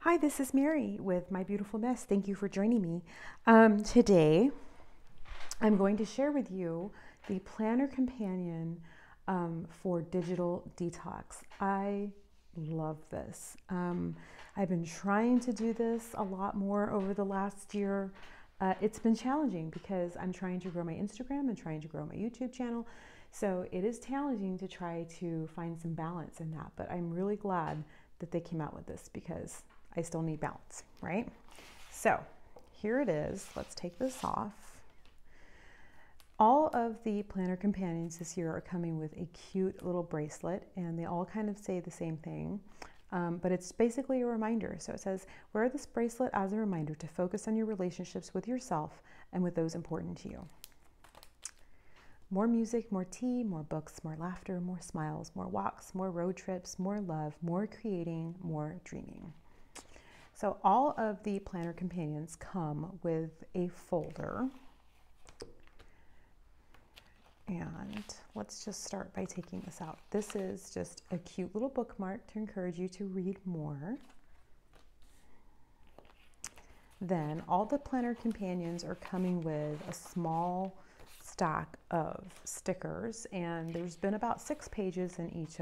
Hi, this is Mary with My Beautiful Mess. Thank you for joining me. Today, I'm going to share with you the planner companion for digital detox. I love this. I've been trying to do this a lot more over the last year. It's been challenging because I'm trying to grow my Instagram and trying to grow my YouTube channel. So it is challenging to try to find some balance in that, but I'm really glad that they came out with this because I still need balance, right? So here it is. Let's take this off. All of the planner companions this year are coming with a cute little bracelet, and they all kind of say the same thing, but it's basically a reminder. So it says, wear this bracelet as a reminder to focus on your relationships with yourself and with those important to you. More music, more tea, more books, more laughter, more smiles, more walks, more road trips, more love, more creating, more dreaming. So all of the planner companions come with a folder. And let's just start by taking this out. This is just a cute little bookmark to encourage you to read more. Then all the planner companions are coming with a small stack of stickers, and there's been about 6 pages in each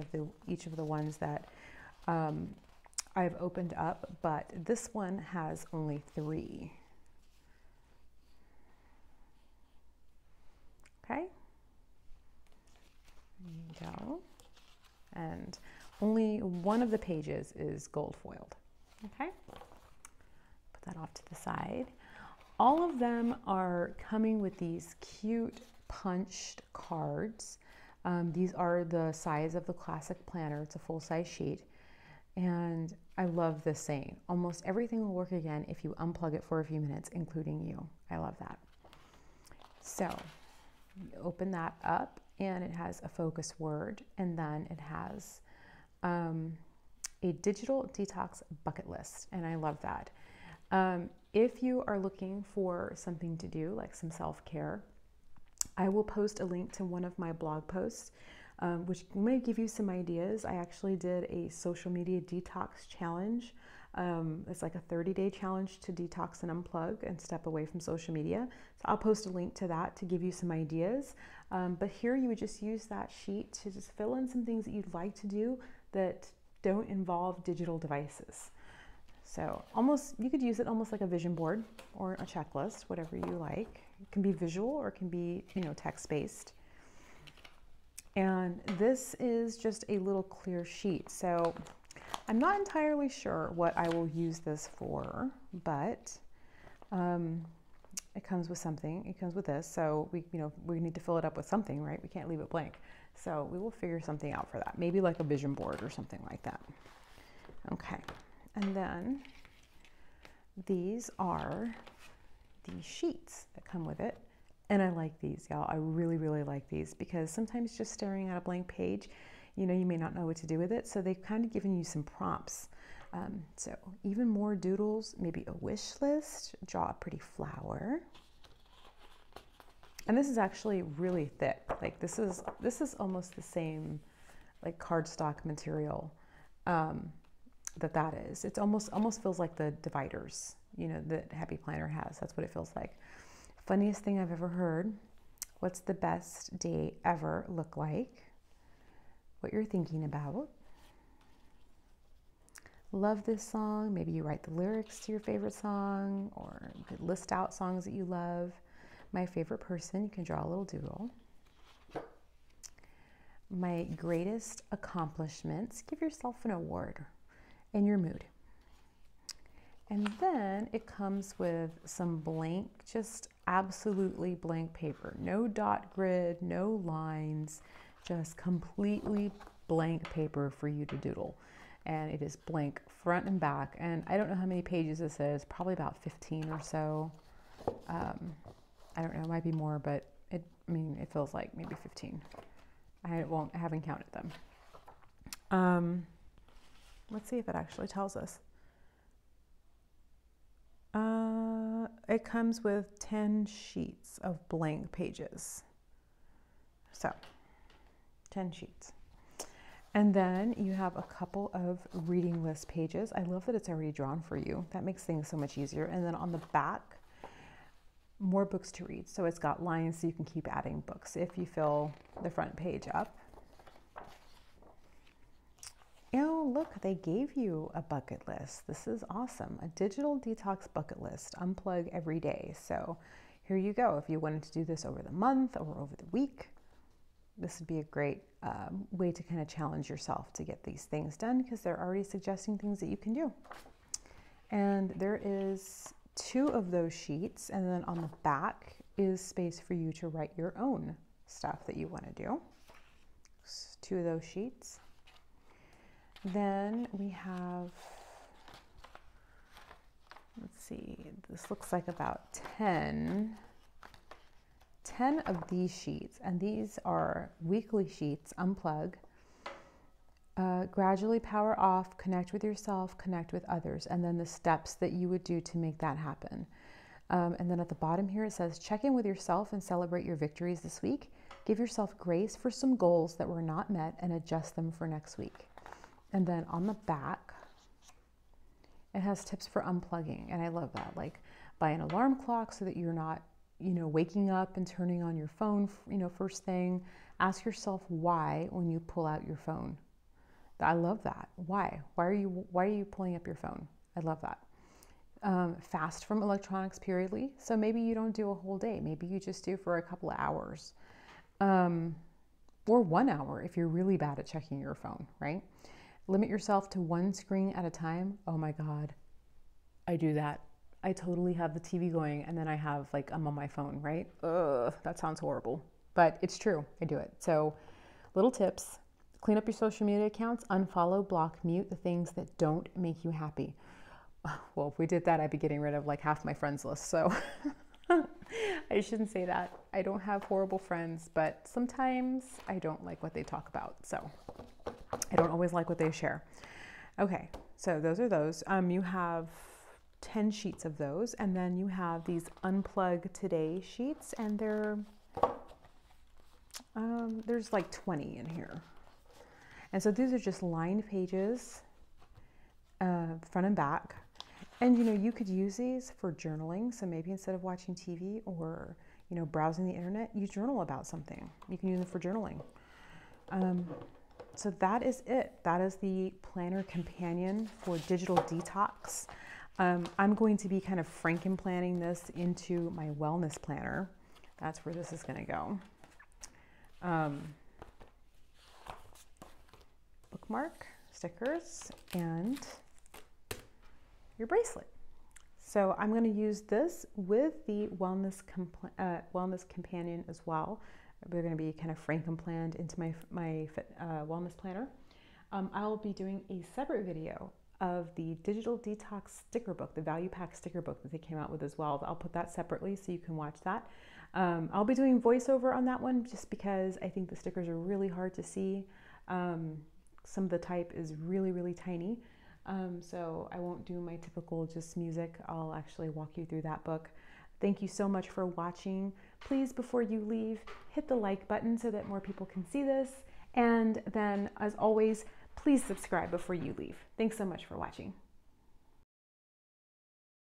of the ones that I've opened up, but this one has only 3. Okay, there you go. And only one of the pages is gold foiled. Okay, put that off to the side. All of them are coming with these cute punched cards. These are the size of the classic planner. It's a full-size sheet. And I love this saying, almost everything will work again if you unplug it for a few minutes, including you. I love that. So you open that up and it has a focus word, and then it has a digital detox bucket list. And I love that. If you are looking for something to do, like some self-care, I will post a link to one of my blog posts, which may give you some ideas. I actually did a social media detox challenge. It's like a 30-day challenge to detox and unplug and step away from social media. So I'll post a link to that to give you some ideas. But here you would just use that sheet to just fill in some things that you'd like to do that don't involve digital devices. So you could use it almost like a vision board or a checklist, whatever you like. It can be visual or it can be, text-based. And this is just a little clear sheet. So I'm not entirely sure what I will use this for, but it comes with something. It comes with this. So we need to fill it up with something, right? We can't leave it blank. So we will figure something out for that. Maybe like a vision board or something like that. Okay. And then these are the sheets that come with it. And I like these, y'all. I really, really like these because sometimes just staring at a blank page, you may not know what to do with it. So they've kind of given you some prompts. So even more doodles, maybe a wish list, draw a pretty flower. And this is actually really thick. Like this is almost the same like cardstock material that is. It's almost feels like the dividers, that Happy Planner has. That's what it feels like. Funniest thing I've ever heard. What's the best day ever look like? What you're thinking about. Love this song. Maybe you write the lyrics to your favorite song, or you could list out songs that you love. My favorite person, you can draw a little doodle. My greatest accomplishments. Give yourself an award and your mood. And then it comes with some blank, just absolutely blank paper. No dot grid, no lines, just completely blank paper for you to doodle. And it is blank front and back. And I don't know how many pages this is, probably about 15 or so. I don't know, it might be more, but it feels like maybe 15. I haven't counted them. Let's see if it actually tells us. It comes with 10 sheets of blank pages. So, 10 sheets. And then you have a couple of reading list pages. I love that it's already drawn for you. That makes things so much easier. And then on the back, more books to read. So it's got lines so you can keep adding books if you fill the front page up. Oh, look, they gave you a bucket list. This is awesome. A digital detox bucket list. Unplug every day. So here you go. If you wanted to do this over the month or over the week, this would be a great way to kind of challenge yourself to get these things done, because they're already suggesting things that you can do. And there is 2 of those sheets, and then on the back is space for you to write your own stuff that you want to do. 2 of those sheets. Then we have, let's see, this looks like about 10 of these sheets, and these are weekly sheets. Unplug, gradually power off, connect with yourself, connect with others, and then the steps that you would do to make that happen. And then at the bottom here it says, check in with yourself and celebrate your victories this week. Give yourself grace for some goals that were not met and adjust them for next week. And then on the back, it has tips for unplugging. And I love that. Like, buy an alarm clock so that you're not, waking up and turning on your phone, first thing. Ask yourself why when you pull out your phone. I love that. Why? Why are you pulling up your phone? I love that. Fast from electronics periodly. So maybe you don't do a whole day. Maybe you just do for a couple of hours. Or 1 hour if you're really bad at checking your phone, right? Limit yourself to 1 screen at a time. Oh my God, I do that. I totally have the TV going and then I have I'm on my phone, right? Ugh, that sounds horrible, but it's true. I do it. So little tips: clean up your social media accounts, unfollow, block, mute the things that don't make you happy. Well, if we did that, I'd be getting rid of half my friends list. So I shouldn't say that. I don't have horrible friends, but sometimes I don't like what they talk about. So I don't always like what they share. Okay, so those are those. You have 10 sheets of those, and then you have these Unplug Today sheets, and there's 20 in here. And so these are just lined pages, front and back. And you could use these for journaling. So maybe instead of watching TV or browsing the internet, you journal about something. You can use them for journaling. So that is it. That is the planner companion for digital detox. I'm going to be kind of franken-planning this into my wellness planner. That's where this is going to go. Bookmark, stickers, and your bracelet. So I'm going to use this with the wellness companion as well. They're going to be kind of franken-planned into my wellness planner. I'll be doing a separate video of the digital detox sticker book, the value pack sticker book that they came out with as well. I'll put that separately so you can watch that. I'll be doing voiceover on that one just because I think the stickers are really hard to see. Some of the type is really, really tiny. So I won't do my typical just music. I'll actually walk you through that book. Thank you so much for watching. Please, before you leave, hit the like button so that more people can see this. And then, as always, please subscribe before you leave. Thanks so much for watching.